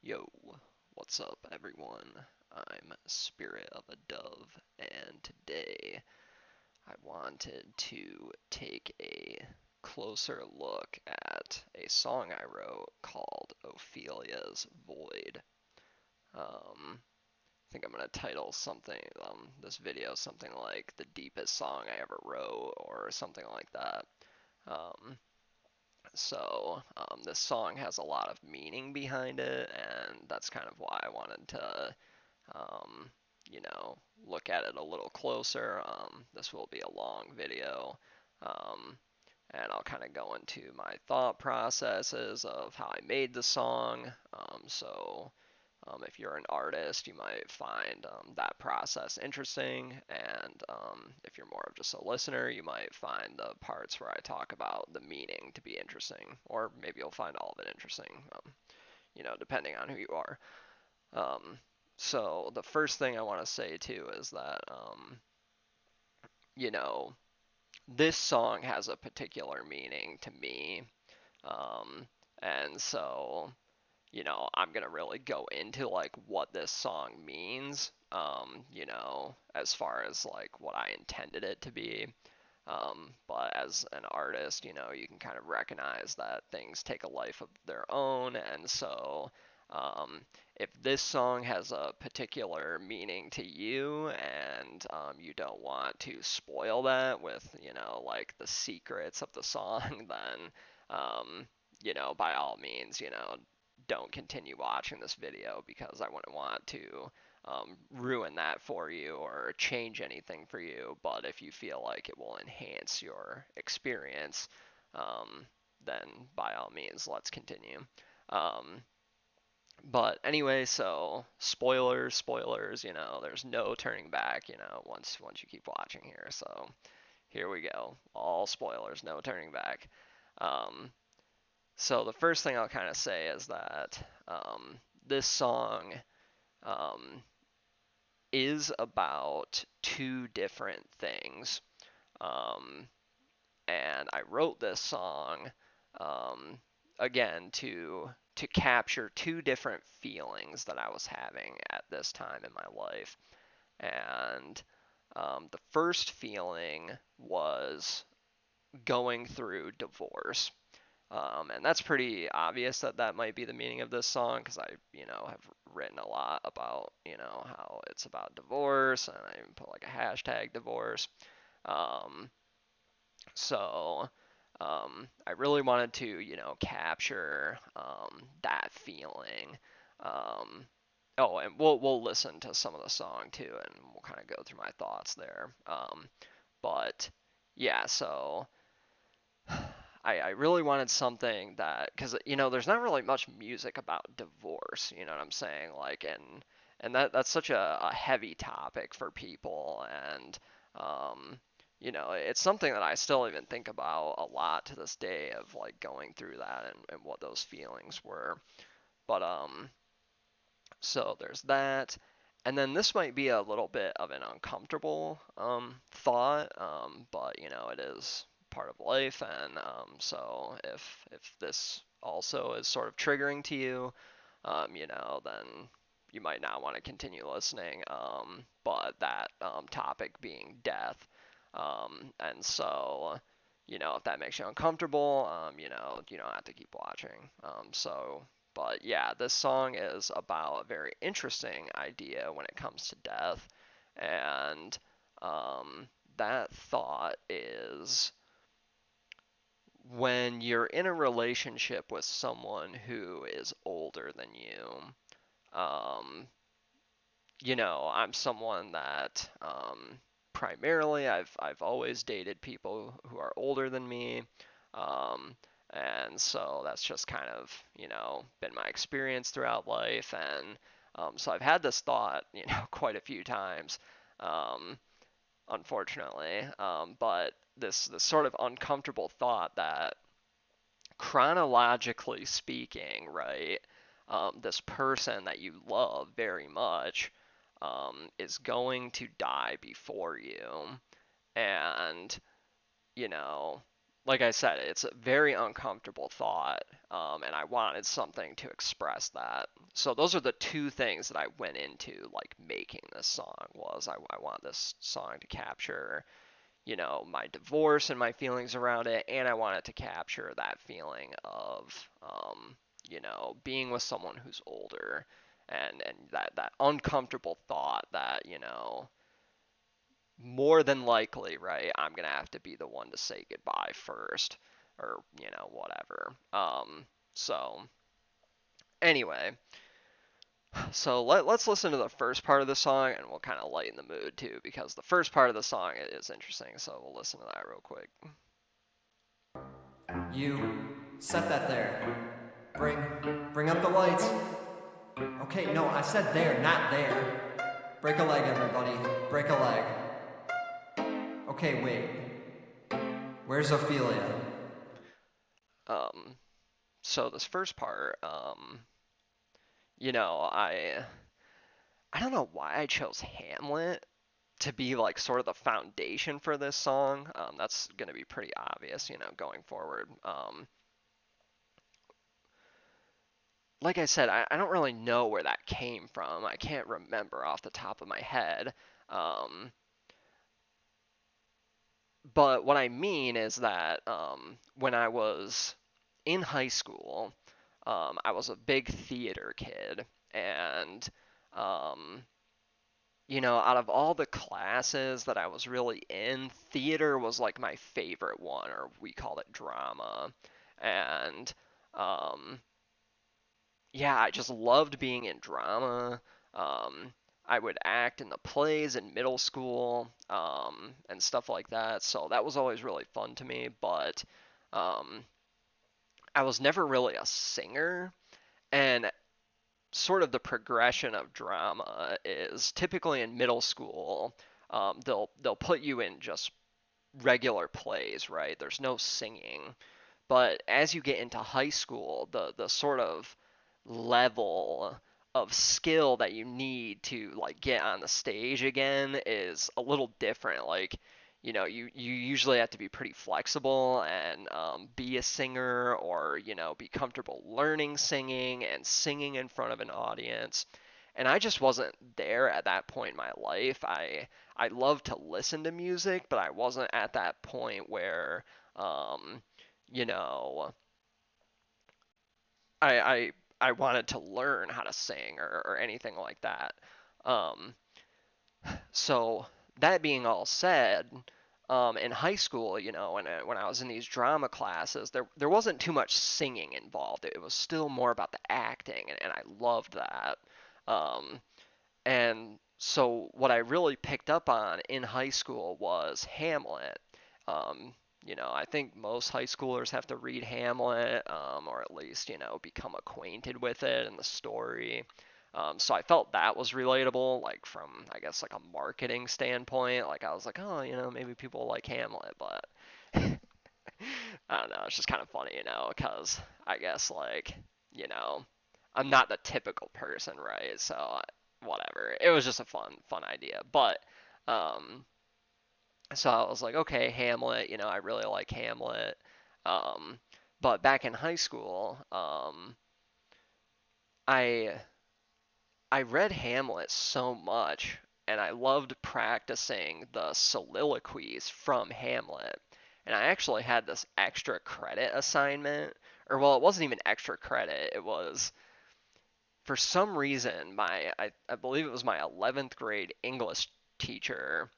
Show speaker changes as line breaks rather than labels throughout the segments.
Yo, what's up, everyone? I'm Spirit of a Dove, and today I wanted to take a closer look at a song I wrote called Ophelia's Void. I think I'm gonna title this video something like "The Deepest Song I Ever Wrote" or something like that. Um, this song has a lot of meaning behind it, and that's kind of why I wanted to um, look at it a little closer. This will be a long video, um, and I'll kind of go into my thought processes of how I made the song. If you're an artist, you might find that process interesting, and if you're more of just a listener, you might find the parts where I talk about the meaning to be interesting, or maybe you'll find all of it interesting, depending on who you are. Um, so the first thing I want to say too is that, you know, this song has a particular meaning to me. Um, and so, I'm gonna really go into like what this song means, as far as like what I intended it to be. But as an artist, you can kind of recognize that things take a life of their own, and so um, if this song has a particular meaning to you, and you don't want to spoil that with, like the secrets of the song, then, by all means, don't continue watching this video because I wouldn't want to ruin that for you or change anything for you. But if you feel like it will enhance your experience, um, then by all means, let's continue. Um, but anyway, so spoilers. There's no turning back. Once you keep watching here. So here we go. All spoilers, no turning back. Um, so the first thing I'll kind of say is that this song um, is about two different things. Um, and I wrote this song um, again to capture two different feelings that I was having at this time in my life. And the first feeling was going through divorce. And that's pretty obvious that that might be the meaning of this song because I, have written a lot about, how it's about divorce, and I even put like a hashtag divorce. Um, so I really wanted to, capture that feeling. Um, oh, and we'll listen to some of the song too, and we'll kind of go through my thoughts there. But yeah, so I really wanted something that, because there's not really much music about divorce. You know what I'm saying? Like, and that's such a heavy topic for people, and it's something that I still even think about a lot to this day of like going through that and what those feelings were. But so there's that. And then this might be a little bit of an uncomfortable thought, but it is part of life, and so if this also is sort of triggering to you, then you might not want to continue listening. But that topic being death, and so if that makes you uncomfortable, you don't have to keep watching. But yeah, this song is about a very interesting idea when it comes to death. And that thought is when you're in a relationship with someone who is older than you, um, I'm someone that primarily I've always dated people who are older than me. Um, and so that's just kind of, been my experience throughout life. And so I've had this thought, quite a few times, um, unfortunately. But this sort of uncomfortable thought that chronologically speaking, right, this person that you love very much is going to die before you. And, you know, like I said, it's a very uncomfortable thought, and I wanted something to express that. So those are the two things that I went into like making this song was I want this song to capture, you know, my divorce and my feelings around it, and I want it to capture that feeling of, you know, being with someone who's older, and that uncomfortable thought that, you know, more than likely, right, I'm gonna have to be the one to say goodbye first, or you know, whatever. So anyway, so let's listen to the first part of the song, and we'll kind of lighten the mood too, because the first part of the song is interesting. So we'll listen to that real quick.
You set that there. Bring up the lights. Okay, no, I said there, not there. Break a leg, everybody. Break a leg. Okay, wait. Where's Ophelia?
Um, so this first part, you know, I don't know why I chose Hamlet to be like sort of the foundation for this song. That's gonna be pretty obvious, you know, going forward. Like I said, I don't really know where that came from. I can't remember off the top of my head. Um, but what I mean is that when I was in high school, I was a big theater kid, and um, you know, out of all the classes that I was really in, theater was like my favorite one, or we called it drama, and um, yeah, I just loved being in drama. Um, I would act in the plays in middle school, and stuff like that. So that was always really fun to me. But um, I was never really a singer. And sort of the progression of drama is typically in middle school, they'll put you in just regular plays, right? There's no singing. But as you get into high school, the sort of level of skill that you need to like get on the stage again is a little different. Like, you know, you usually have to be pretty flexible and be a singer, or you know, be comfortable learning singing and singing in front of an audience. And I just wasn't there at that point in my life. I love to listen to music, but I wasn't at that point where um, you know, I I I wanted to learn how to sing, or anything like that. Um, so that being all said, in high school, you know, when I was in these drama classes, there wasn't too much singing involved. It was still more about the acting, and I loved that. Um, And so what I really picked up on in high school was Hamlet. Um, you know, I think most high schoolers have to read Hamlet, or at least, you know, become acquainted with it and the story. So I felt that was relatable, like from, I guess, like a marketing standpoint. Like I was like, oh, you know, maybe people like Hamlet, but I don't know. It's just kind of funny, you know, because I guess like, you know, I'm not the typical person, right? So whatever. It was just a fun idea. But um, so I was like, okay, Hamlet. You know, I really like Hamlet. Um, but back in high school, I I read Hamlet so much, and I loved practicing the soliloquies from Hamlet. And I actually had this extra credit assignment, or well, it wasn't even extra credit. It was for some reason I believe it was my 11th grade English teacher.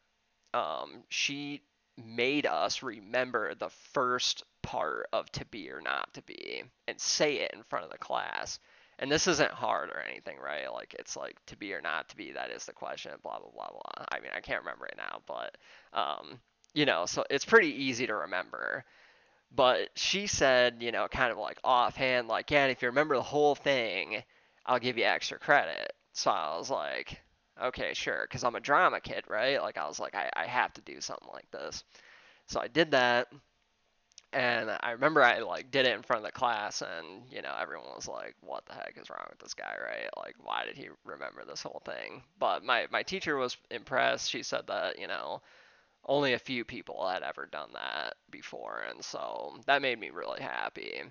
She made us remember the first part of to be or not to be and say it in front of the class. And this isn't hard or anything, right? Like it's like to be or not to be, that is the question, blah blah blah blah. I mean, I can't remember it now, but you know, so it's pretty easy to remember. But she said, you know, kind of like offhand, like, yeah, and if you remember the whole thing, I'll give you extra credit. So I was like, okay, sure, because I'm a drama kid, right? Like, I was like, I have to do something like this. So I did that, and I remember I like did it in front of the class, and you know, everyone was like, what the heck is wrong with this guy, right? Like, why did he remember this whole thing? But my teacher was impressed. She said that, you know, only a few people had ever done that before, and so that made me really happy.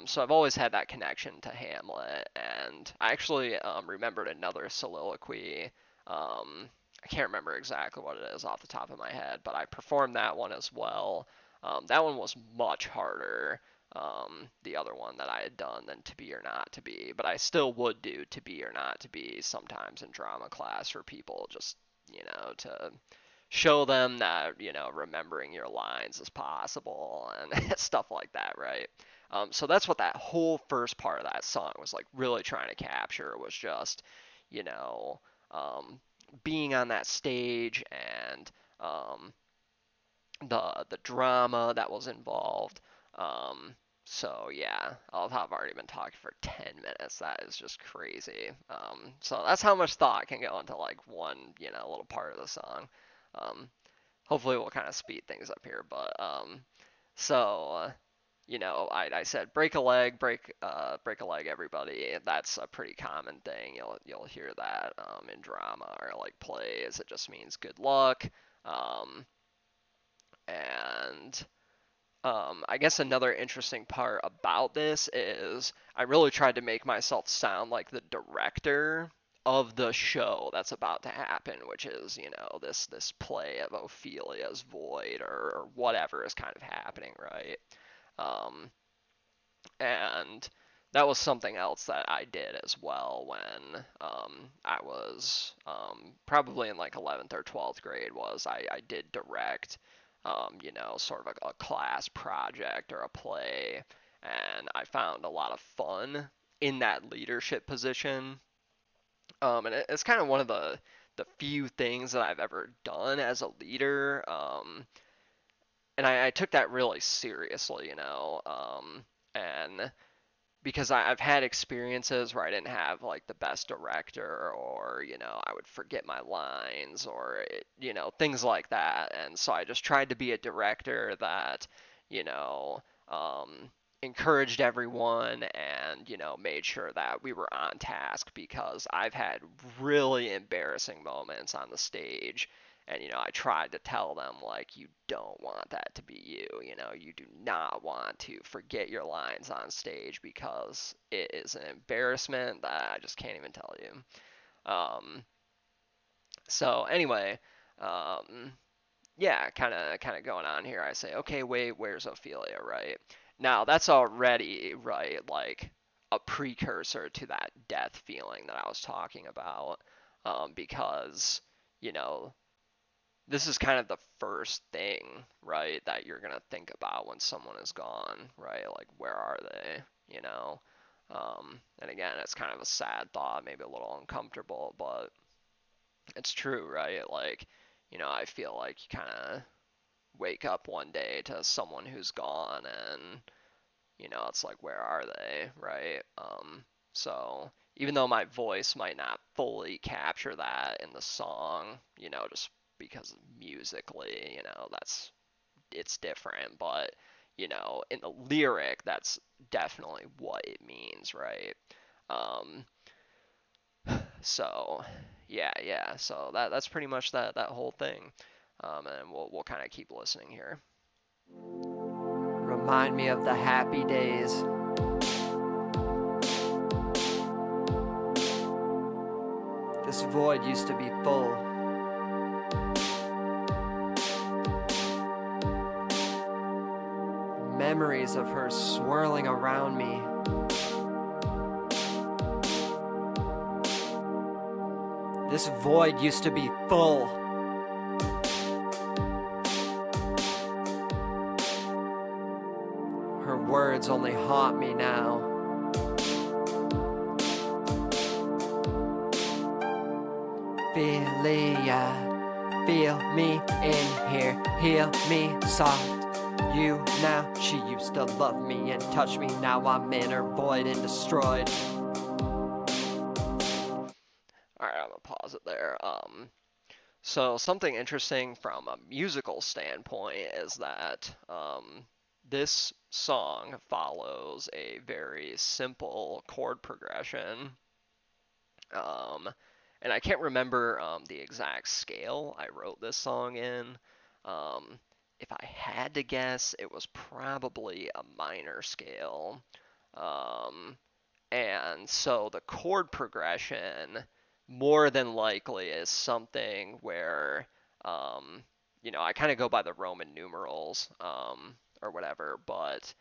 So I've always had that connection to Hamlet, and I actually remembered another soliloquy. I can't remember exactly what it is off the top of my head, but I performed that one as well. That one was much harder, the other one that I had done, than To Be or Not to Be, but I still would do To Be or Not to Be sometimes in drama class for people, just to show them that remembering your lines is possible and stuff like that, right? So that's what that whole first part of that song was like really trying to capture, was just you know um, being on that stage, and um, the drama that was involved. Um, so yeah, I've already been talking for 10 minutes. That is just crazy. So that's how much thought can go into like one, little part of the song. Um, Hopefully we'll kind of speed things up here, but so I said break a leg, break a leg, everybody. That's a pretty common thing. You'll hear that in drama or like plays. It just means good luck. Um, and I guess another interesting part about this is I really tried to make myself sound like the director of the show that's about to happen, which is, this play of Ophelia's Void, or whatever is kind of happening, right? Um, and that was something else that I did as well when I was probably in like 11th or 12th grade. Was I did direct, sort of a class project or a play, and I found a lot of fun in that leadership position. And it's kind of one of the few things that I've ever done as a leader. And I took that really seriously, and because I've had experiences where I didn't have like the best director, or I would forget my lines, or things like that, and so I just tried to be a director that you know um, encouraged everyone, and made sure that we were on task, because I've had really embarrassing moments on the stage. And I tried to tell them, like, you don't want that to be you. You do not want to forget your lines on stage, because it is an embarrassment that I just can't even tell you. So anyway, um, yeah, kind of going on here. I say, okay, wait, where's Ophelia, right? Now that's already right, like a precursor to that death feeling that I was talking about, because you know this is kind of the first thing, right, that you're gonna think about when someone is gone, right? Like, where are they? And again, it's kind of a sad thought, maybe a little uncomfortable, but it's true, right? Like, I feel like you kind of wake up one day to someone who's gone, and it's like, where are they, right? So even though my voice might not fully capture that in the song, just because musically, that's it's different, but in the lyric, that's definitely what it means, right? Um, so yeah, so that's pretty much that whole thing. And we'll kind of keep listening here.
Remind me of the happy days. This void used to be full. Memories of her swirling around me. This void used to be full. Her words only haunt me now. Ophelia, feel me in here, heal me soft. You now, she used to love me and touch me. Now I'm in her void and destroyed.
All right, I'm gonna pause it there. So something interesting from a musical standpoint is that this song follows a very simple chord progression. Um, and I can't remember the exact scale I wrote this song in, Um, if I had to guess, it was probably a minor scale. Um, and so the chord progression more than likely is something where, um, I kind of go by the Roman numerals, or whatever, but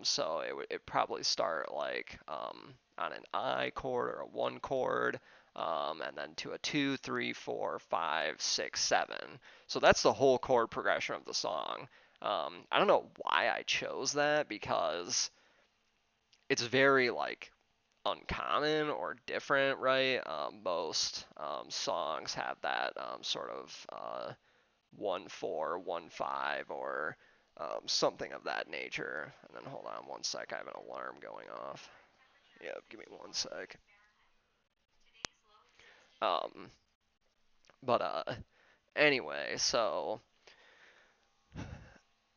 so it would it probably start like on an I chord or a one chord, and then to a two, three, four, five, six, seven. So that's the whole chord progression of the song. I don't know why I chose that because it's very like uncommon or different, right? Most songs have that sort of 1/4, 1/5, or something of that nature. And then hold on one sec, I have an alarm going off. Yeah, give me one sec. Um, but anyway, so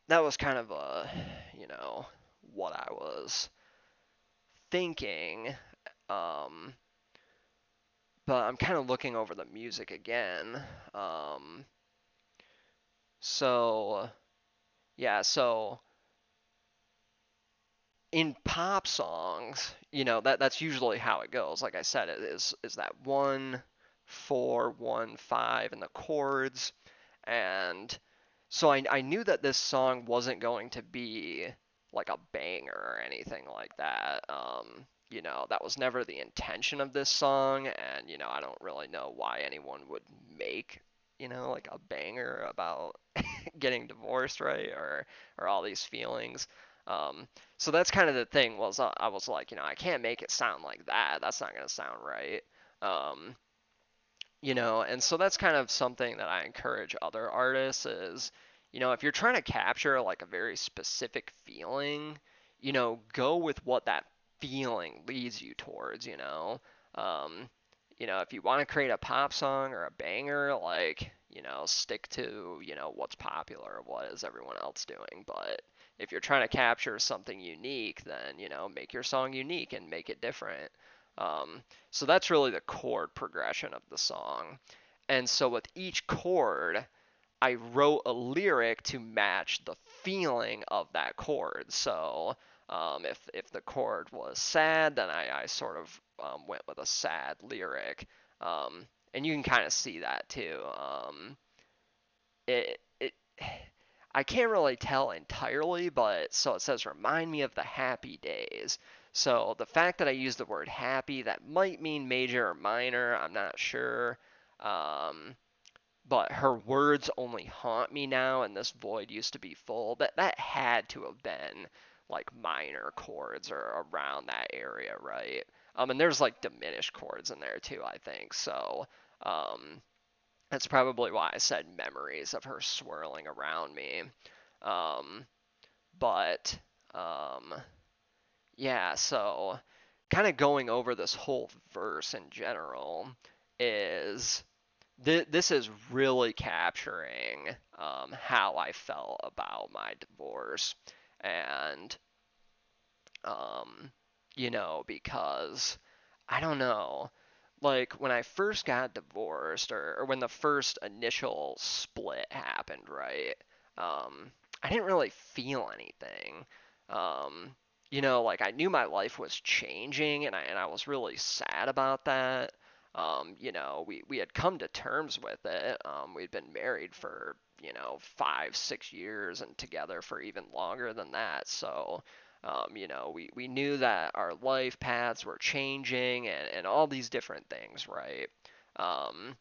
that was kind of you know, what I was thinking. Um, but I'm kind of looking over the music again. Um, so yeah, so in pop songs, that's usually how it goes. Like I said, it is that 1/4, 1/5 in the chords, and so I knew that this song wasn't going to be like a banger or anything like that. That was never the intention of this song, and I don't really know why anyone would make like a banger about getting divorced, right? Or all these feelings. Um, so that's kind of the thing was I was like, I can't make it sound like that. That's not gonna sound right. Um, and so that's kind of something that I encourage other artists is, if you're trying to capture like a very specific feeling, go with what that feeling leads you towards, Um, if you want to create a pop song or a banger, like, stick to, what's popular, what is everyone else doing. But if you're trying to capture something unique, then, make your song unique and make it different. So that's really the chord progression of the song. And so with each chord, I wrote a lyric to match the feeling of that chord. So if the chord was sad, then I sort of went with a sad lyric. And you can kind of see that too. It I can't really tell entirely, but so it says remind me of the happy days. So the fact that I use the word happy, that might mean major or minor, I'm not sure. Um, but her words only haunt me now, and this void used to be full. That had to have been like minor chords or around that area, right? And there's like diminished chords in there too, I think. So um, that's probably why I said memories of her swirling around me. Um, but um, yeah, so kind of going over this whole verse in general is this is really capturing how I felt about my divorce, and um, because I don't know, like when I first got divorced, or when the first initial split happened, right? I didn't really feel anything. Um, like I knew my life was changing, and I was really sad about that. We had come to terms with it. We'd been married for 5, 6 years and together for even longer than that. So we knew that our life paths were changing, and all these different things, right? Um,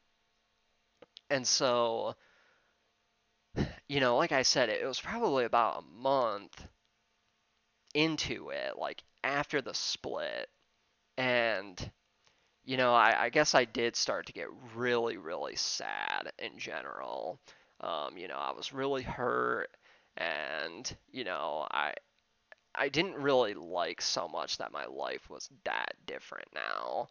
and so, like I said, it was probably about a month into it, like after the split. And, I guess I did start to get really, really sad in general. I was really hurt, and, I didn't really like so much that my life was that different now.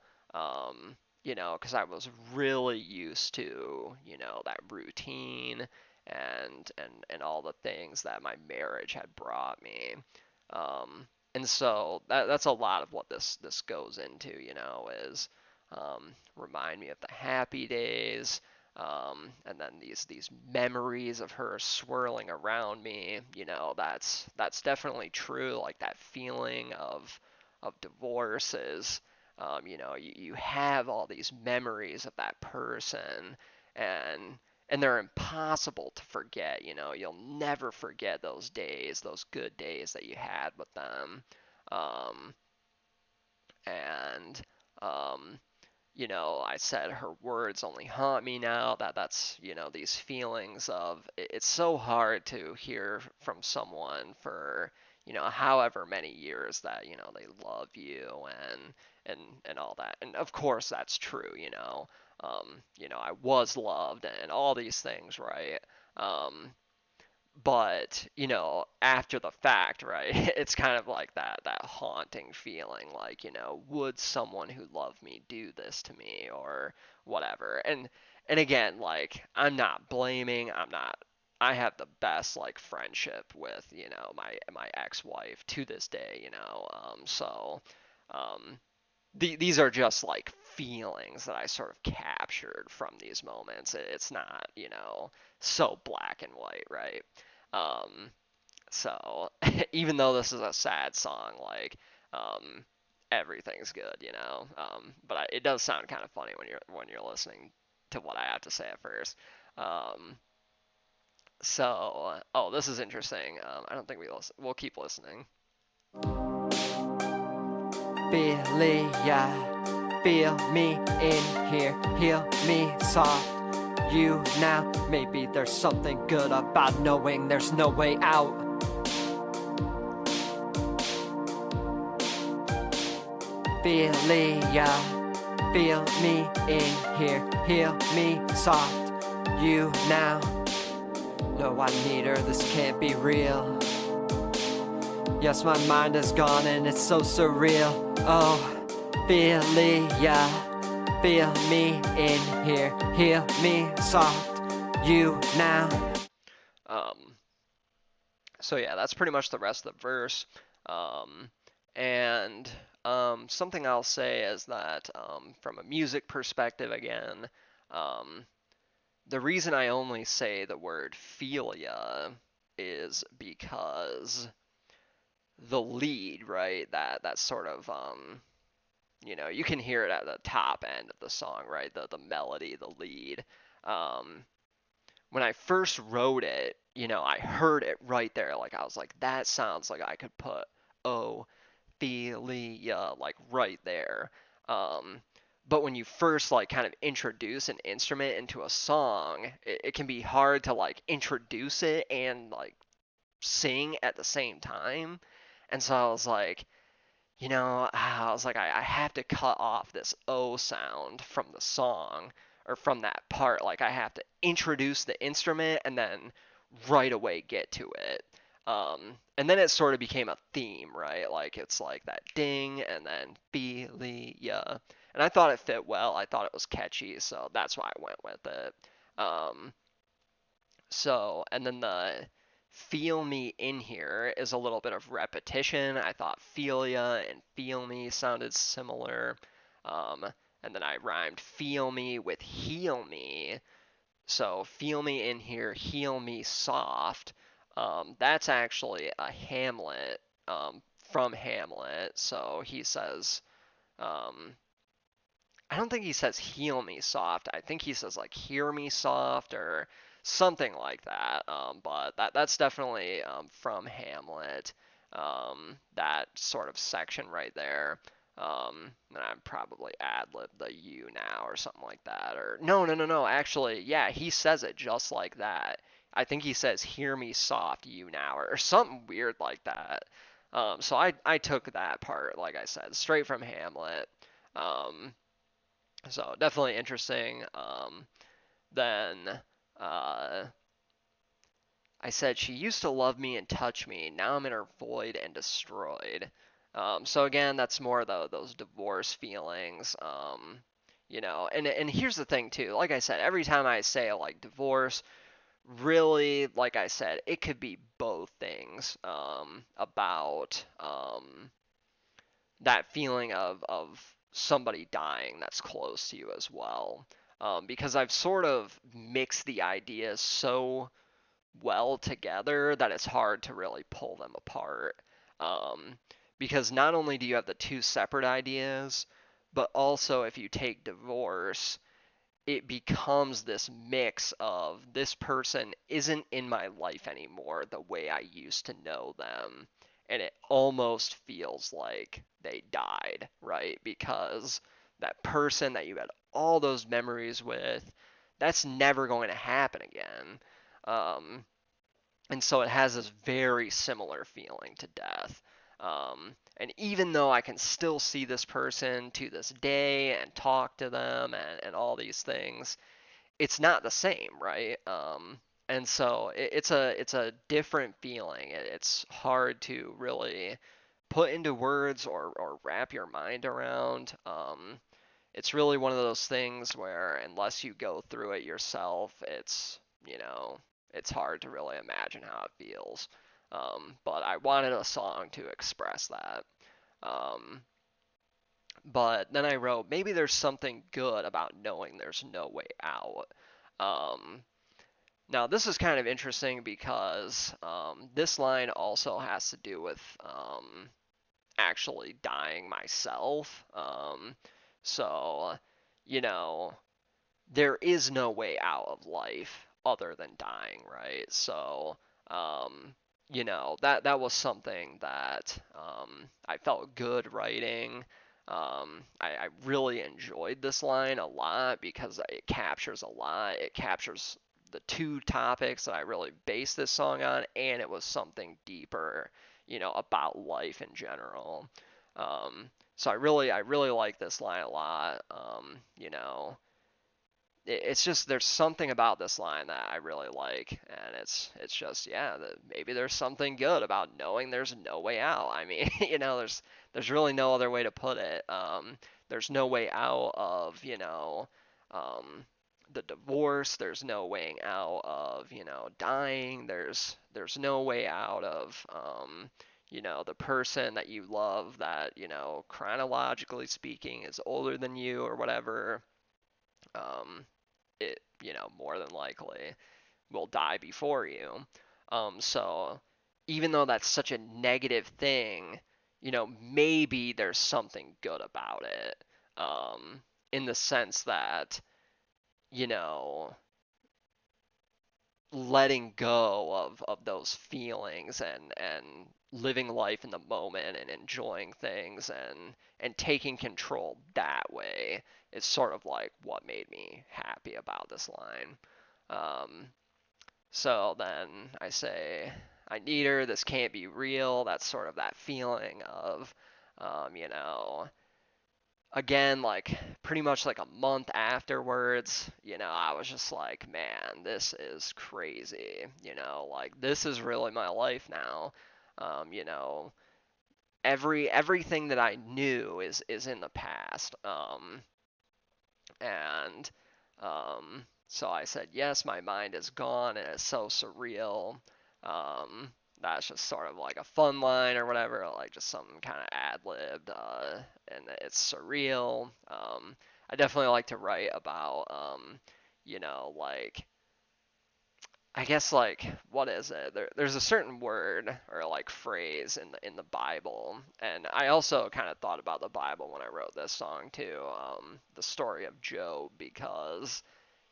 Because I was really used to, that routine and all the things that my marriage had brought me. And so that's a lot of what this goes into, is remind me of the happy days. And then these memories of her swirling around me, that's definitely true. Like that feeling of divorce is, you have all these memories of that person, and they're impossible to forget. You'll never forget those days, those good days that you had with them. Um, and I said her words only haunt me now. That's these feelings of it's so hard to hear from someone for however many years that they love you and all that. And of course that's true. I was loved and all these things, right? Um, but after the fact, right, it's kind of like that haunting feeling, like would someone who loved me do this to me or whatever. And again, like, I'm not blaming, I have the best like friendship with my ex-wife to this day, so um these are just like feelings that I sort of captured from these moments. It's not, so black and white, right? Um, so even though this is a sad song, like, um, everything's good, But it does sound kind of funny when you're listening to what I have to say at first. Um, oh, this is interesting. I don't think we'll keep listening.
Ophelia, feel me in here, heal me soft. You now, maybe there's something good about knowing there's no way out. Ophelia, feel me in here, heal me soft. You now, no, I need her, this can't be real. Yes, my mind is gone and it's so surreal. Oh, Ophelia, feel me in here, heal me soft. You now.
Um, so yeah, that's pretty much the rest of the verse. Um, and something I'll say is that from a music perspective, again, um, the reason I only say the word philia is because the lead, right? That sort of you can hear it at the top end of the song, right? The melody, the lead. Um, when I first wrote it, I heard it right there. Like I was like, that sounds like I could put Ophelia like right there. Um, but when you first like kind of introduce an instrument into a song, it can be hard to like introduce it and like sing at the same time. And so I was like, I have to cut off this O sound from the song or from that part. Like, I have to introduce the instrument and then right away get to it. And then it sort of became a theme, right? Like, it's like that ding and then Philia. And I thought it fit well. I thought it was catchy, so that's why I went with it. Um, and then the feel me in here is a little bit of repetition. I thought Felia and feel me sounded similar. Um, and then I rhymed feel me with heal me. So feel me in here, heal me soft. That's actually a Hamlet from Hamlet. So he says, um, I don't think he says heal me soft. I think he says like hear me soft or something like that. But that's definitely from Hamlet. That sort of section right there. And I'd probably ad lib the you now or something like that. Or no, no, no, no. Actually, yeah, he says it just like that. I think he says hear me soft you now or something weird like that. So I took that part, like I said, straight from Hamlet. Um, so definitely interesting. Then uh, I said she used to love me and touch me. Now I'm in her void and destroyed. So again, that's more those divorce feelings. And here's the thing too. Like I said, every time I say like divorce, really, like I said, it could be both things. About that feeling of somebody dying that's close to you as well. because I've sort of mixed the ideas so well together that it's hard to really pull them apart. Um, because not only do you have the two separate ideas, but also if you take divorce, it becomes this mix of this person isn't in my life anymore the way I used to know them. And it almost feels like they died, right? Because that person that you had all those memories with, that's never going to happen again. Um, and so it has this very similar feeling to death. And even though I can still see this person to this day and talk to them and all these things, it's not the same, right? And so it's a different feeling. It's hard to really put into words or wrap your mind around. It's really one of those things where unless you go through it yourself, it's hard to really imagine how it feels. But I wanted a song to express that. Um, but then I wrote, maybe there's something good about knowing there's no way out. Um, Now, this is kind of interesting because this line also has to do with actually dying myself. So, you know, there is no way out of life other than dying, right? So, um, that was something that I felt good writing. I really enjoyed this line a lot because it captures a lot. It captures the two topics that I really based this song on, and it was something deeper, about life in general. So I really like this line a lot. It's just there's something about this line that I really like, and it's just yeah, maybe there's something good about knowing there's no way out. I mean, there's really no other way to put it. There's no way out of um, the divorce. There's no way out of dying. There's no way out of the person that you love that chronologically speaking is older than you or whatever. Um, it, more than likely will die before you. So even though that's such a negative thing, maybe there's something good about it. In the sense that, you know, letting go of those feelings and living life in the moment and enjoying things and taking control that way is sort of like what made me happy about this line. Um, so then I say, I need her, this can't be real. That's sort of that feeling of, um, you know, again, like pretty much like a month afterwards, I was just like, man, this is crazy. Like this is really my life now. Um, you know, everything that I knew is in the past. And so I said, yes, my mind is gone, and it's so surreal. Um, that's just sort of like a fun line or whatever, like just something kind of ad libbed, and it's surreal. I definitely like to write about, like I guess like what is it? There's a certain word or like phrase in the Bible, and I also kind of thought about the Bible when I wrote this song too. The story of Job because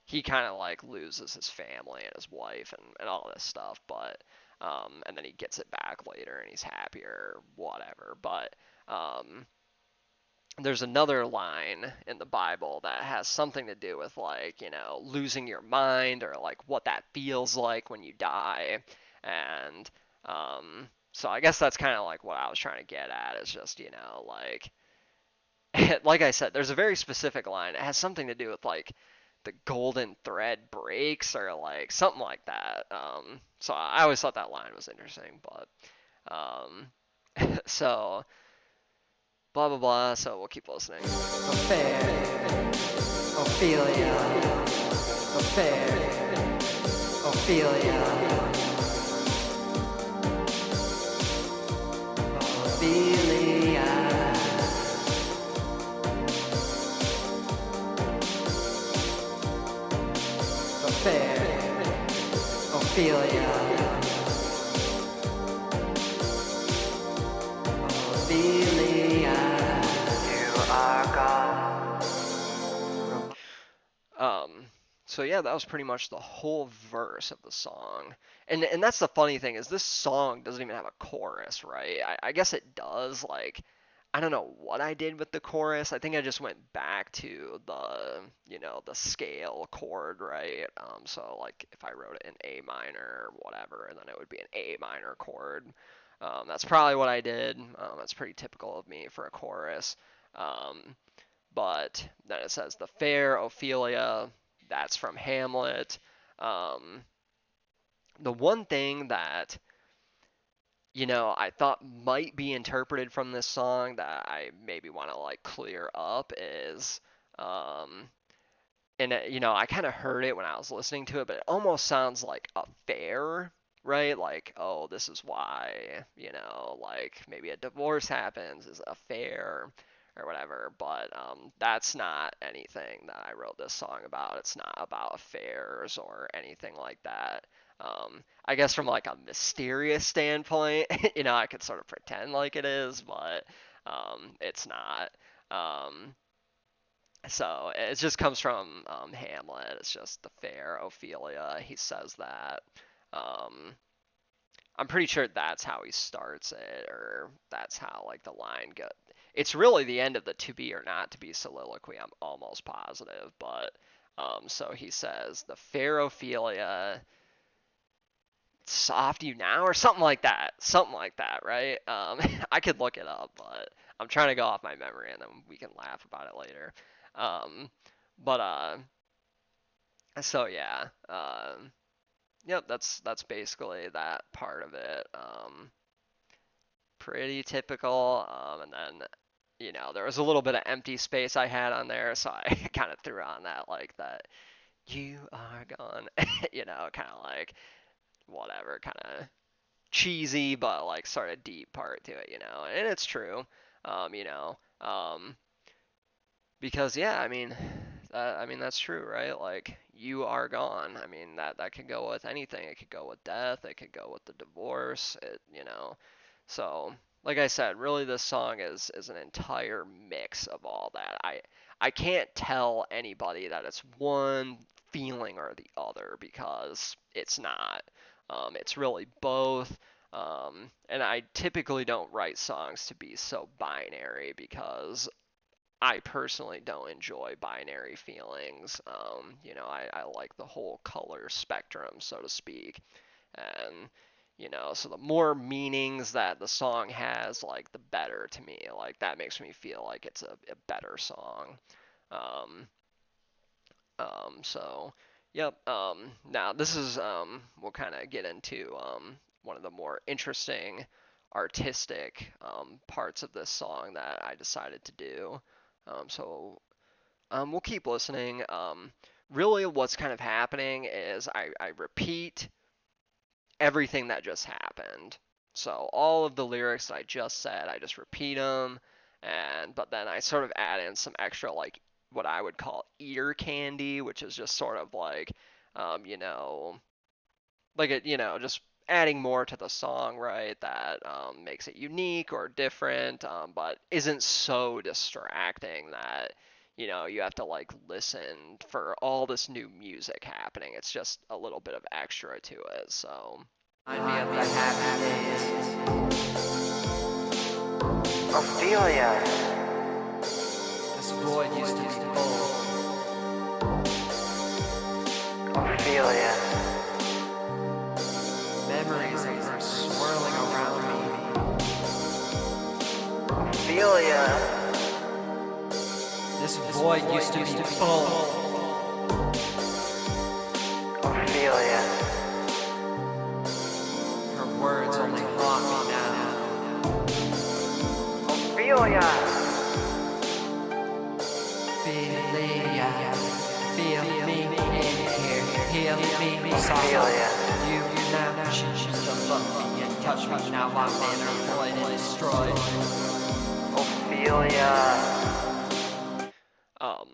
he kind of like loses his family and his wife and all this stuff, but and then he gets it back later and he's happier, whatever. But there's another line in the Bible that has something to do with like, losing your mind or like what that feels like when you die. And so I guess that's kind of like what I was trying to get at is just, like like I said, there's a very specific line. It has something to do with like the golden thread breaks or like something like that. So I always thought that line was interesting, but um, so blah blah blah. So we'll keep listening.
Affair, Ophelia, affair, Ophelia, Ophelia. fair, Ophelia, Ophelia, you are gone.
Um, so yeah, that was pretty much the whole verse of the song. And that's the funny thing is this song doesn't even have a chorus, right? I guess it does. Like, I don't know what I did with the chorus. I think I just went back to the scale chord, right? So like if I wrote it in A minor or whatever, and then it would be an A minor chord. That's probably what I did. That's pretty typical of me for a chorus. Um, but then it says the fair Ophelia, that's from Hamlet. Um, the one thing that I thought might be interpreted from this song that I maybe want to like clear up is um, and I kind of heard it when I was listening to it, but it almost sounds like a fair, right? Like, oh, this is why, like maybe a divorce happens is a fair or whatever. But that's not anything that I wrote this song about. It's not about affairs or anything like that. I guess from like a mysterious standpoint, I could sort of pretend like it is, but it's not. Um, so it just comes from Hamlet. It's just the fair Ophelia. He says that. Um, I'm pretty sure that's how he starts it, or that's how like the line goes. It's really the end of the to be or not to be soliloquy. I'm almost positive, but so he says the fair Ophelia, soft you now, or something like that, right? I could look it up, but I'm trying to go off my memory, and then we can laugh about it later. Um, but so yeah, yep, that's basically that part of it. Pretty typical. And then there was a little bit of empty space I had on there, so I kind of threw on that like that. You are gone, kind of like whatever, kind of cheesy but like sort of deep part to it, and it's true, um, you know, um, because yeah, I mean that's true, right? Like you are gone. I mean that could go with anything. It could go with death. It could go with the divorce. So like I said, really this song is an entire mix of all that. I can't tell anybody that it's one feeling or the other because it's not. It's really both. And I typically don't write songs to be so binary because I personally don't enjoy binary feelings. I like the whole color spectrum, so to speak. And, so the more meanings that the song has, like, the better to me. Like, that makes me feel like it's a better song. Um, so, yep. Now, this is, we'll kind of get into one of the more interesting artistic parts of this song that I decided to do. So we'll keep listening. Really, what's kind of happening is I repeat everything that just happened. So all of the lyrics that I just said, I just repeat them, but then I sort of add in some extra like what I would call ear candy, which is just sort of like, um, you know, just adding more to the song, right? That makes it unique or different, but isn't so distracting that you have to like listen for all this new music happening. It's just a little bit of extra to it. So
Remind me of the happy days. Ophelia, this void used to be full. Ophelia, memories of her swirling around me. Ophelia, this void used to be full. Ophelia, her words only haunt me now. Ophelia, Ophelia, feel me in here, heal me softly. You now choose to love me and touch me. Now I'm in her void and destroyed. Ophelia.
um,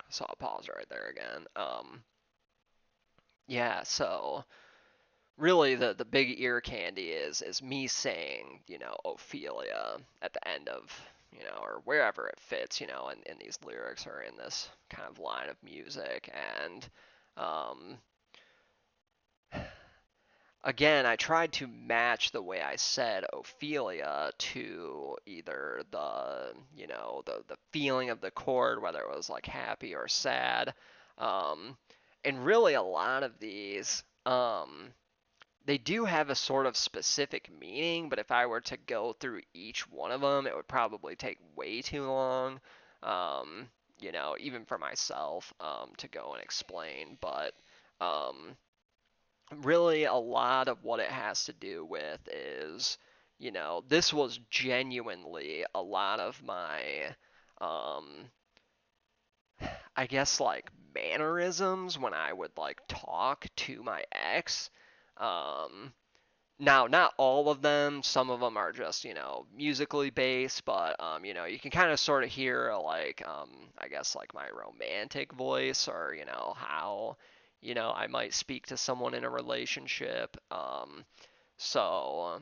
so I'll pause right there again. yeah, so really the big ear candy is me saying, Ophelia at the end of, or wherever it fits, in these lyrics or in this kind of line of music. And um, again, I tried to match the way I said Ophelia to either the feeling of the chord, whether it was like happy or sad. Um, and really a lot of these, they do have a sort of specific meaning, but if I were to go through each one of them, it would probably take way too long, um, even for myself, to go and explain. But um, really, a lot of what it has to do with is, this was genuinely a lot of my, um, I guess, like mannerisms when I would like talk to my ex. Um, Now, not all of them. Some of them are just, musically based, but you can kind of sort of hear like, I guess like my romantic voice or, how, I might speak to someone in a relationship. So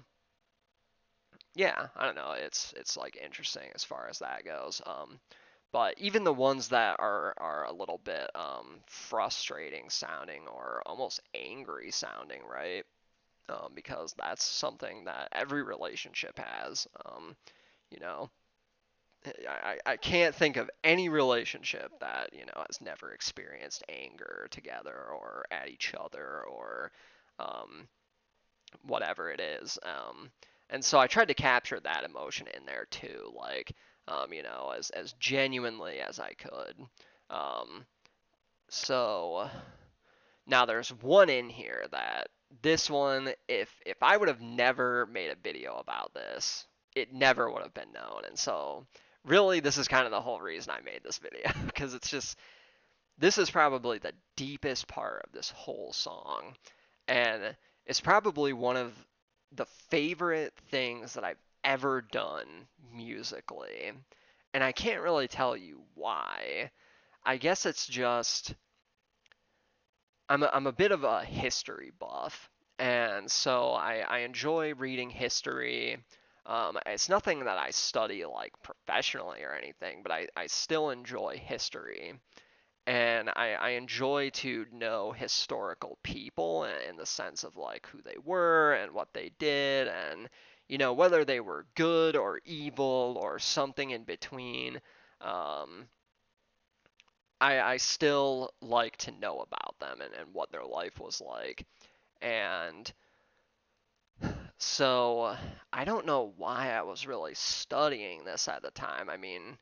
yeah, I don't know. It's like interesting as far as that goes. But even the ones that are a little bit frustrating sounding or almost angry sounding, right? Because that's something that every relationship has. You know, I can't think of any relationship that has never experienced anger together or at each other or um, whatever it is. And so I tried to capture that emotion in there too, like as genuinely as I could. Um, so Now there's one in here that this one, if I would have never made a video about this, it never would have been known. And so really this is kind of the whole reason I made this video because it's just this is probably the deepest part of this whole song. And it's probably one of the favorite things that I've ever done musically. And I can't really tell you why. I guess it's just I'm a bit of a history buff, and so I enjoy reading history. It's nothing that I study like professionally or anything, but I still enjoy history, and I enjoy to know historical people in the sense of like who they were and what they did, and whether they were good or evil or something in between. Um, I still like to know about them and what their life was like. And so I don't know why I was really studying this at the time. I mean,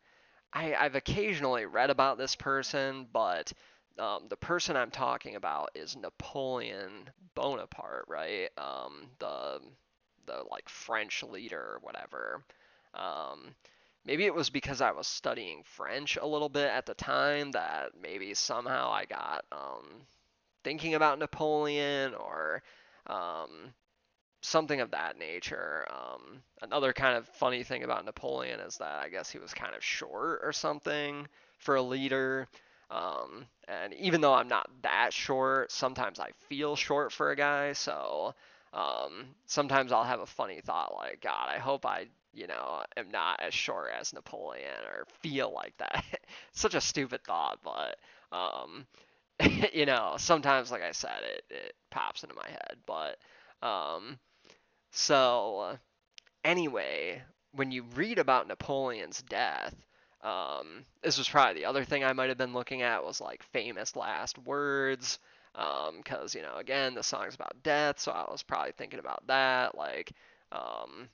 I've occasionally read about this person, but the person I'm talking about is Napoleon Bonaparte, right? The like French leader or whatever. Um, Maybe it was because I was studying French a little bit at the time that maybe somehow I got thinking about Napoleon or um, something of that nature. Another kind of funny thing about Napoleon is that I guess he was kind of short or something for a leader. And even though I'm not that short, sometimes I feel short for a guy. So sometimes I'll have a funny thought like, God, I hope I, am not as short as Napoleon or feel like that. Such a stupid thought, but um, sometimes, like I said, it pops into my head. But um, so, anyway, when you read about Napoleon's death, this was probably the other thing I might have been looking at was like famous last words. Because, again, the song's about death, so I was probably thinking about that. Like, um,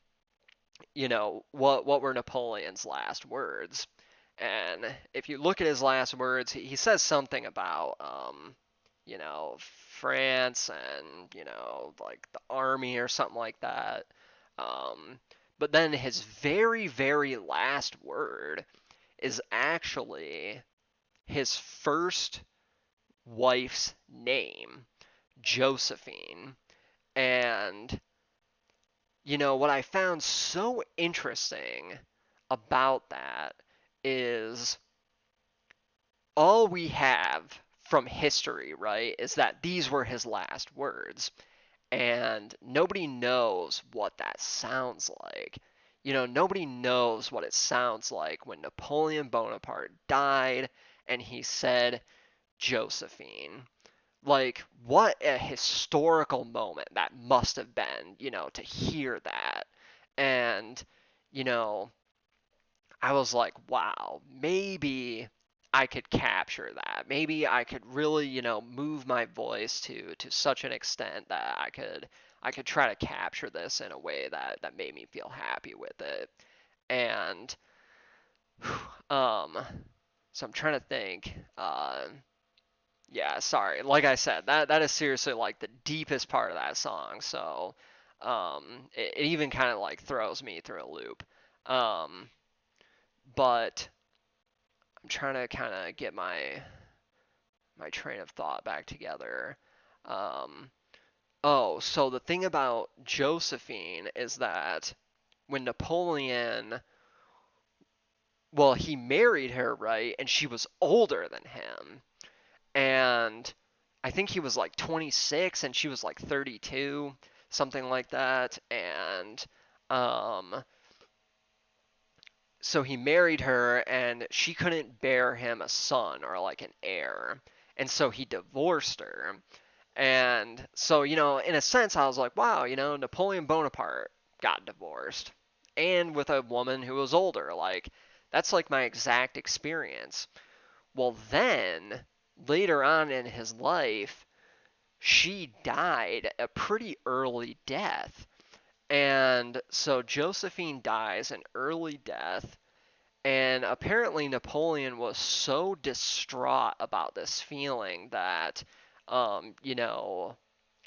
what were Napoleon's last words? And if you look at his last words, he says something about, you know, France and, like the army or something like that. But then his very, very last word is actually his first wife's name, Josephine. And what I found so interesting about that is all we have from history, right, is that these were his last words. And nobody knows what that sounds like. Nobody knows what it sounds like when Napoleon Bonaparte died and he said, Josephine. Like, what a historical moment that must have been, to hear that. And, you know, I was like, wow, maybe I could capture that. Maybe I could really, move my voice to such an extent that I could try to capture this in a way that made me feel happy with it. And um so I'm trying to think. Yeah, sorry. Like I said, that is seriously like the deepest part of that song. So it even kind of like throws me through a loop. Um but I'm trying to kind of get my train of thought back together. Um, oh, so the thing about Josephine is that when Napoleon, well, he married her, right? And she was older than him. And I think he was like 26 and she was like 32, something like that. And um, so he married her and she couldn't bear him a son or like an heir. And so he divorced her. And so, in a sense, I was like, wow, Napoleon Bonaparte got divorced and with a woman who was older. Like, that's like my exact experience. Well, then, later on in his life, she died a pretty early death. And so Josephine dies an early death. And apparently, Napoleon was so distraught about this feeling that,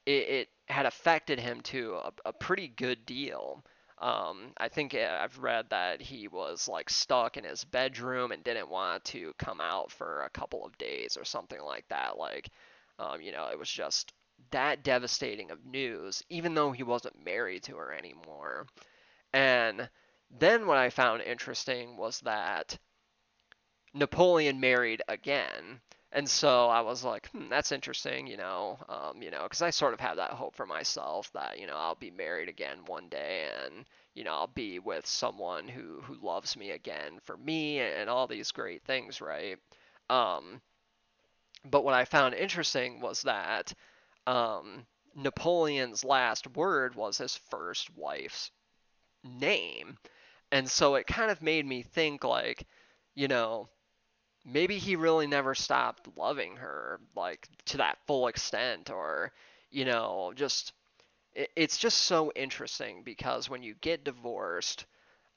it had affected him to a pretty good deal. I think I've read that he was like stuck in his bedroom and didn't want to come out for a couple of days or something like that. Like, it was just that devastating of news, even though he wasn't married to her anymore. And then what I found interesting was that Napoleon married again. And so I was like, that's interesting, because I sort of have that hope for myself that, I'll be married again one day and, I'll be with someone who loves me again for me and all these great things, right? Um, but what I found interesting was that Napoleon's last word was his first wife's name. And so it kind of made me think, like, you know, maybe he really never stopped loving her like to that full extent, or just it's just so interesting because when you get divorced,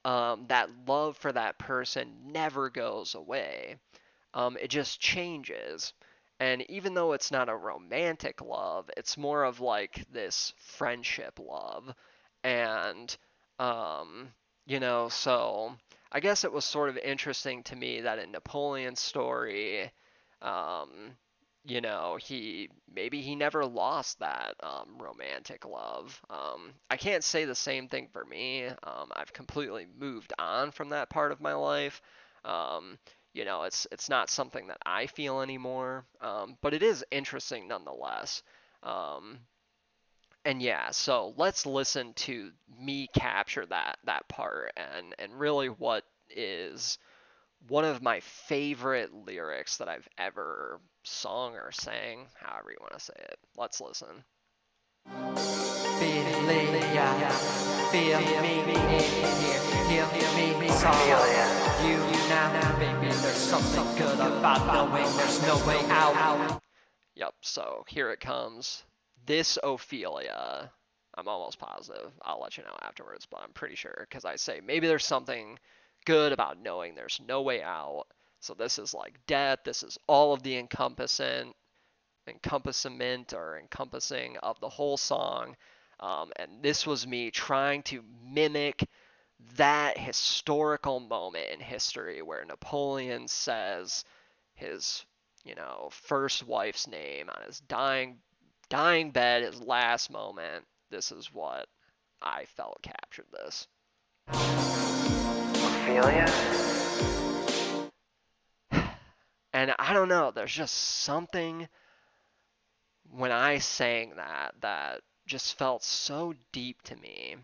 that love for that person never goes away. It just changes. And even though it's not a romantic love, it's more of like this friendship love. And, um, so I guess it was sort of interesting to me that in Napoleon's story, um, he never lost that romantic love. I can't say the same thing for me. I've completely moved on from that part of my life. Um, it's not something that I feel anymore, but it is interesting nonetheless. Um, and yeah, so let's listen to me capture that part and really what is one of my favorite lyrics that I've ever sung or sang, however you want to say it. Let's listen.
Ophelia, feel me in here, hear me song. You now, baby, there's something good about knowing there's no way out.
Yep, so here it comes. This Ophelia, I'm almost positive. I'll let you know afterwards, but I'm pretty sure because I say maybe there's something good about knowing there's no way out. So this is like death. This is all of the encompassment or encompassing of the whole song. And this was me trying to mimic that historical moment in history where Napoleon says his, first wife's name on his dying bed, his last moment. This is what I felt captured this.
Ophelia?
And I don't know, there's just something when I sang that just felt so deep to me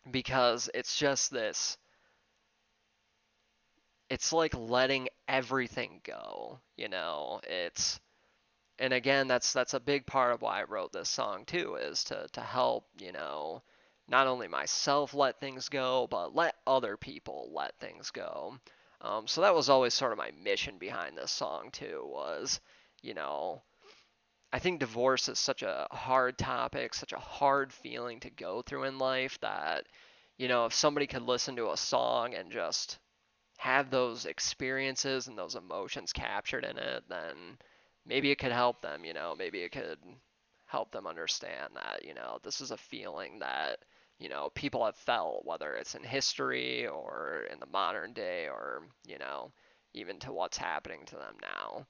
because it's just this it's like letting everything go, you know. It's and again that's a big part of why I wrote this song too is to help, you know, not only myself let things go, but let other people let things go. So that was always sort of my mission behind this song too was, you know, I think divorce is such a hard topic, such a hard feeling to go through in life that, you know, if somebody could listen to a song and just have those experiences and those emotions captured in it, then maybe it could help them, you know, maybe it could help them understand that, you know, this is a feeling that, you know, people have felt, whether it's in history or in the modern day or, you know, even to what's happening to them now.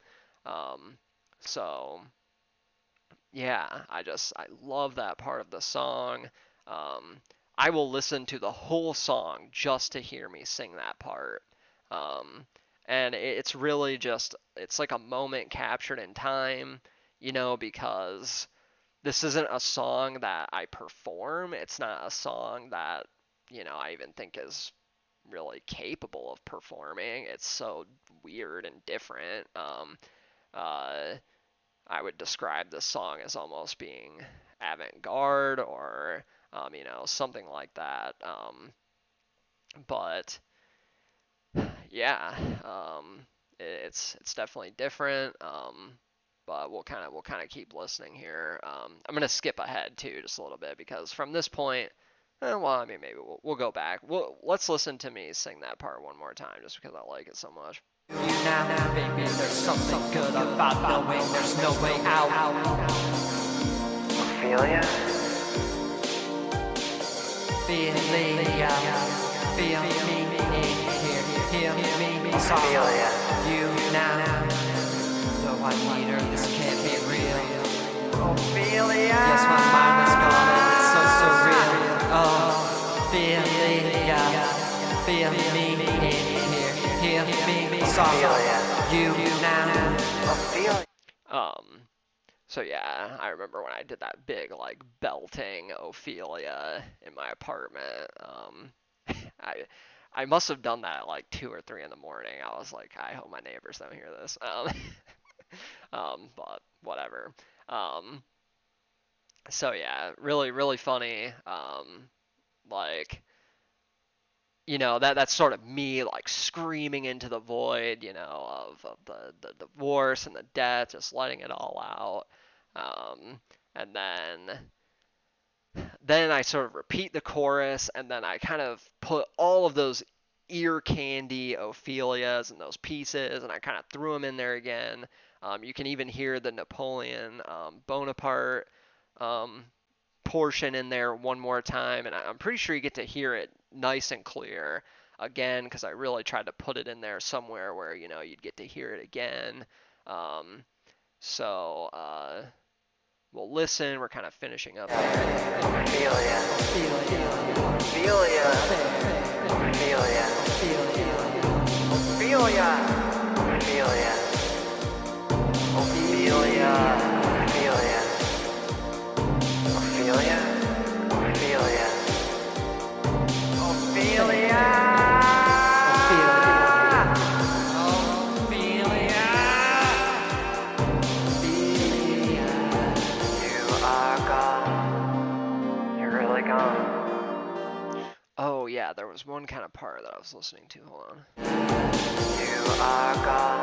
Um, so yeah, I love that part of the song. Um, I will listen to the whole song just to hear me sing that part. Um, and it's really just it's like a moment captured in time, you know, because this isn't a song that I perform. It's not a song that, you know, I even think is really capable of performing. It's so weird and different. Uh, I would describe this song as almost being avant-garde or you know, something like that. But yeah, it's definitely different. But we'll kind of keep listening here. I'm gonna skip ahead too just a little bit because from this point, well, I mean maybe we'll go back. Let's listen to me sing that part one more time just because I like it so much.
You now, baby, there's something good about knowing there's no way out.
Ophelia?
Ophelia, feel me, hear me, soft.
Ophelia.
You now, though I need her, this can't be real.
Ophelia!
Yes, my mind is gone and it's so surreal. Oh, Ophelia, feel me, hear me, soft. You now.
Ophelia.
Um, So yeah, I remember when I did that big like belting Ophelia in my apartment. I I must have done that at like 2 or 3 in the morning. I was like, I hope my neighbors don't hear this. But whatever. Um, so yeah, really funny. Like you know that's sort of me like screaming into the void, you know, of the divorce and the death, just letting it all out. And then I sort of repeat the chorus, and then I kind of put all of those ear candy Ophelias and those pieces, and I kind of threw them in there again. You can even hear the Napoleon Bonaparte um, portion in there one more time, and I'm pretty sure you get to hear it nice and clear again because I really tried to put it in there somewhere where you know you'd get to hear it again. Um, so we'll listen. We're kind of finishing up here.
Ophelia. Ophelia. Ophelia. Ophelia. Ophelia. Ophelia. Ophelia. Ophelia. Ophelia. You are gone. You're really gone.
Oh yeah, there was one kind of part that I was listening to. Hold on.
You are gone.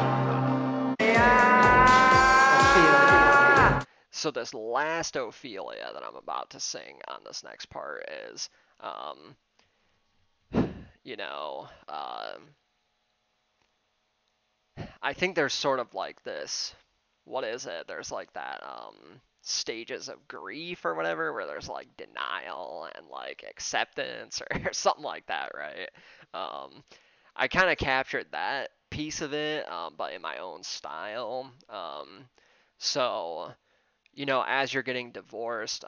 So this last Ophelia that I'm about to sing on this next part is, um, you know, I think there's sort of like this. What is it? There's like that stages of grief or whatever, where there's like denial and like acceptance or something like that, right? Um, I kind of captured that piece of it, but in my own style. So you know, as you're getting divorced,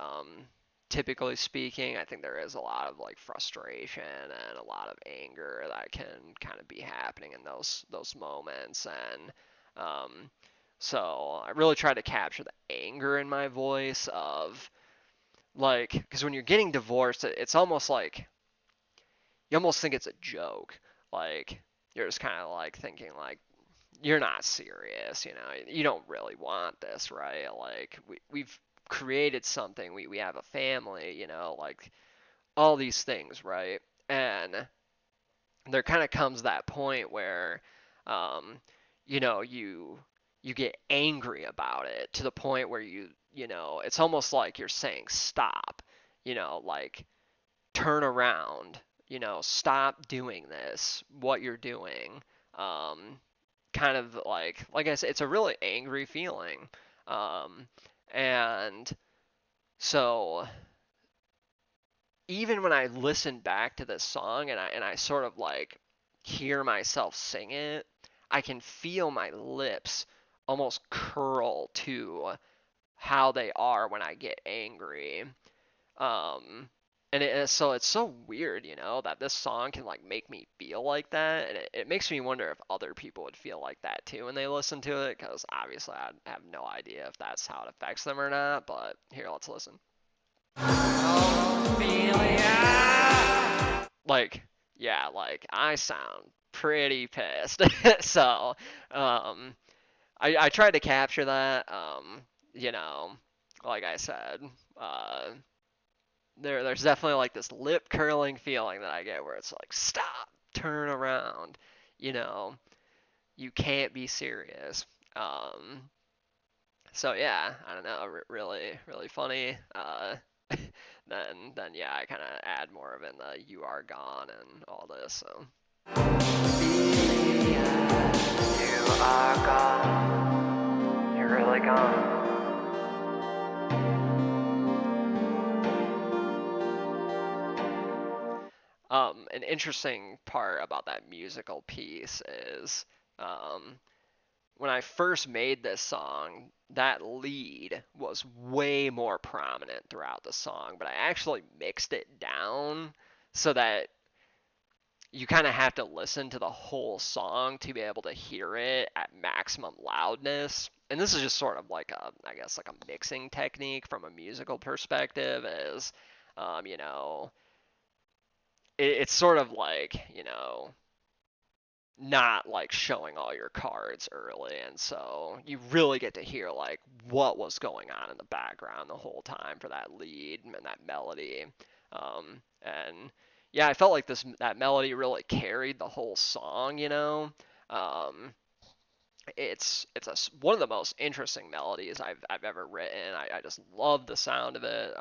typically speaking, I think there is a lot of like frustration and a lot of anger that can kind of be happening in those moments. And Um, so I really try to capture the anger in my voice of like, because when you're getting divorced, it's almost like you almost think it's a joke. Like you're just kind of like thinking like you're not serious, you know. You don't really want this, right? Like we've created something. We have a family, you know, like all these things, right? And there kind of comes that point where um you know you get angry about it to the point where you know it's almost like you're saying stop, you know, like turn around, you know, stop doing this, what you're doing. Um, Kind of like I said, it's a really angry feeling. Um, and so even when I listen back to this song and I sort of like hear myself sing it, I can feel my lips almost curl to how they are when I get angry. Um, so it's so weird, you know, that this song can like make me feel like that, and it makes me wonder if other people would feel like that too when they listen to it, because obviously I have no idea if that's how it affects them or not. But here, let's listen.
Ophelia!
Like, yeah, like I sound pretty pissed. So, um, I tried to capture that. You know, like I said, uh, there's definitely like this lip curling feeling that I get where it's like stop, turn around, you know, you can't be serious. So yeah, I don't know, really funny. Then yeah, I kind of add more of it in the "You Are Gone" and all this. So
You are gone. You're really gone.
an interesting part about that musical piece is um, when I first made this song, that lead was way more prominent throughout the song, but I actually mixed it down so that you kind of have to listen to the whole song to be able to hear it at maximum loudness. And this is just sort of like I guess like a mixing technique from a musical perspective is, you know, it's sort of like, you know, not like showing all your cards early, and so you really get to hear like what was going on in the background the whole time for that lead and that melody. And yeah, I felt like this that melody really carried the whole song, you know. um, one of the most interesting melodies I've ever written. I just love the sound of it.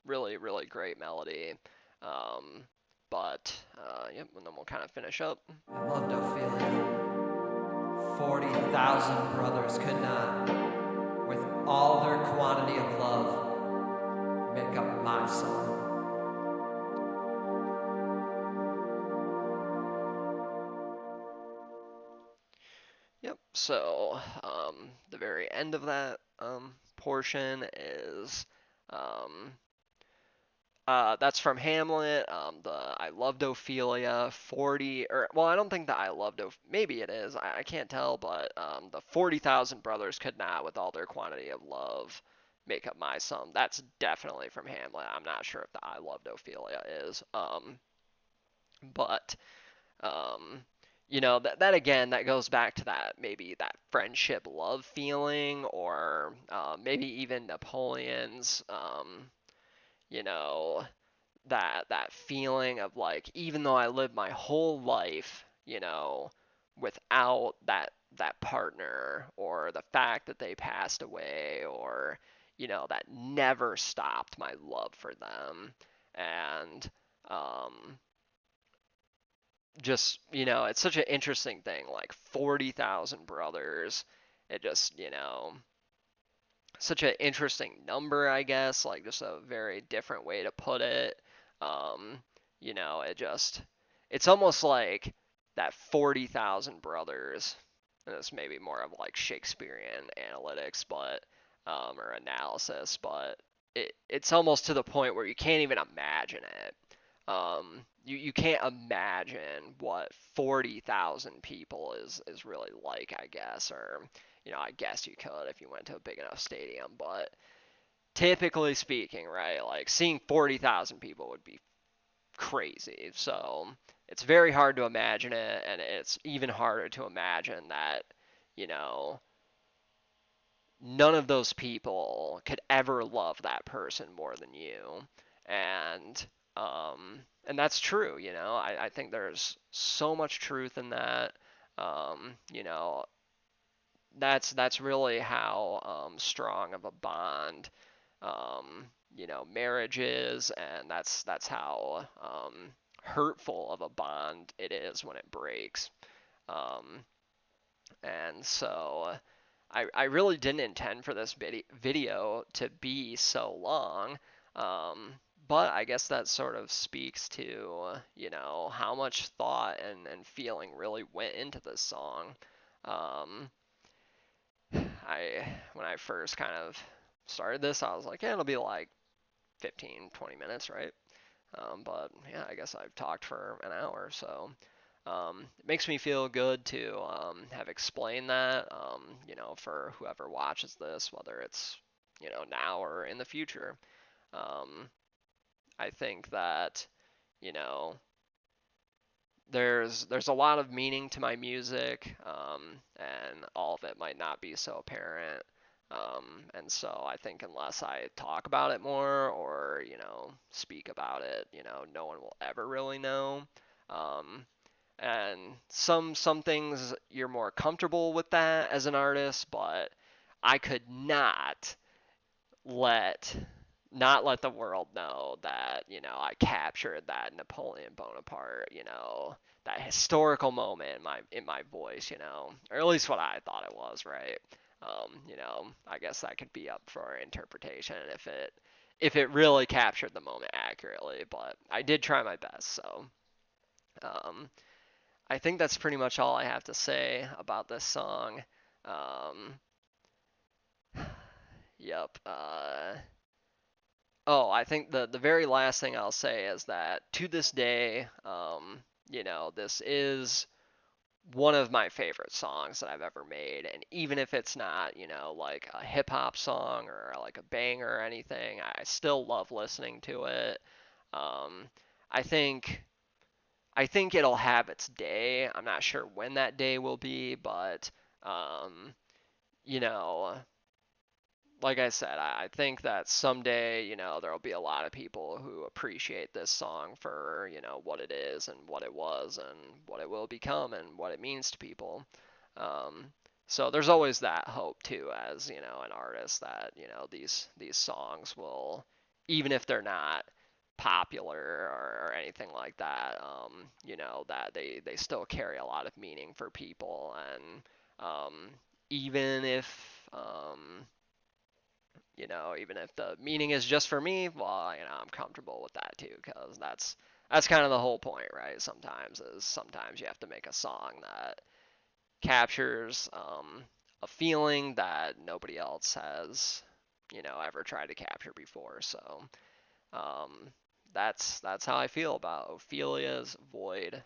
Really great melody. um, but yep, and then we'll kind of finish up.
I loved Ophelia. 40,000 brothers could not, with all their quantity of love, make up my song.
Yep. So the very end of that portion is um, that's from Hamlet. The I loved Ophelia 40 or well, I don't think that I loved maybe it is. I can't tell, but the 40,000 brothers could not, with all their quantity of love, make up my sum. That's definitely from Hamlet. I'm not sure if the I loved Ophelia is. But um, you know that again that goes back to that maybe that friendship love feeling, or maybe even Napoleon's you know that feeling of like even though I lived my whole life, you know, without that partner, or the fact that they passed away, or you know that never stopped my love for them. And um just you know it's such an interesting thing, like 40,000 brothers. It just you know such an interesting number, I guess, like just a very different way to put it. um you know it's almost like that 40,000 brothers, and this may be more of like Shakespearean analytics, but or analysis, but it's almost to the point where you can't even imagine it. You can't imagine what 40,000 people is really like, I guess, or I guess you could if you went to a big enough stadium, but typically speaking, right, like seeing 40,000 people would be crazy. So it's very hard to imagine it, and it's even harder to imagine that, you know, none of those people could ever love that person more than you. And and that's true, I think there's so much truth in that. Um, you know, that's really how strong of a bond marriage is, and that's how hurtful of a bond it is when it breaks. Um, and so I really didn't intend for this video to be so long. Um, but I guess that sort of speaks to, how much thought and feeling really went into this song. Um, when I first kind of started this, I was like, yeah, it'll be like 15, 20 minutes, right? But yeah, I guess I've talked for an hour, so it makes me feel good to have explained that, for whoever watches this, whether it's, now or in the future. Um, I think that, you know, there's a lot of meaning to my music, and all of it might not be so apparent. And so I think unless I talk about it more or speak about it, no one will ever really know. Um, and some things you're more comfortable with that as an artist, but I could let not let the world know that I captured that Napoleon Bonaparte, that historical moment in my voice, or at least what I thought it was, right? I guess that could be up for interpretation if it really captured the moment accurately, but I did try my best. So um, I think that's pretty much all I have to say about this song. Um, yep. Oh, I think the very last thing I'll say is that to this day, this is one of my favorite songs that I've ever made. And even if it's not, like a hip hop song or like a banger or anything, I still love listening to it. Um, I think I think it'll have its day. I'm not sure when that day will be, but um, you know, like I said, I think that someday, there'll be a lot of people who appreciate this song for, what it is and what it was and what it will become and what it means to people. Um, so there's always that hope too, as, an artist that, these songs will, even if they're not popular or anything like that, that they still carry a lot of meaning for people. And even if, even if the meaning is just for me, well, I'm comfortable with that too, because that's kind of the whole point, right? Sometimes you have to make a song that captures a feeling that nobody else has, ever tried to capture before. So um, that's how I feel about Ophelia's Void.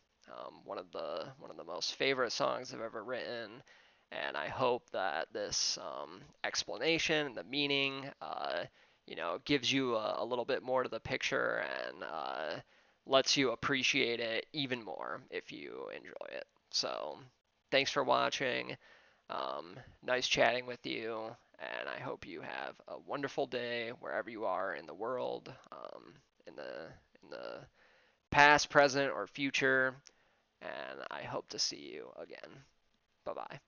One of the most favorite songs I've ever written, and I hope that this explanation, the meaning, gives you a little bit more to the picture and lets you appreciate it even more if you enjoy it. So, thanks for watching. Nice chatting with you, and I hope you have a wonderful day wherever you are in the world, in the past, present, or future. And I hope to see you again. Bye bye.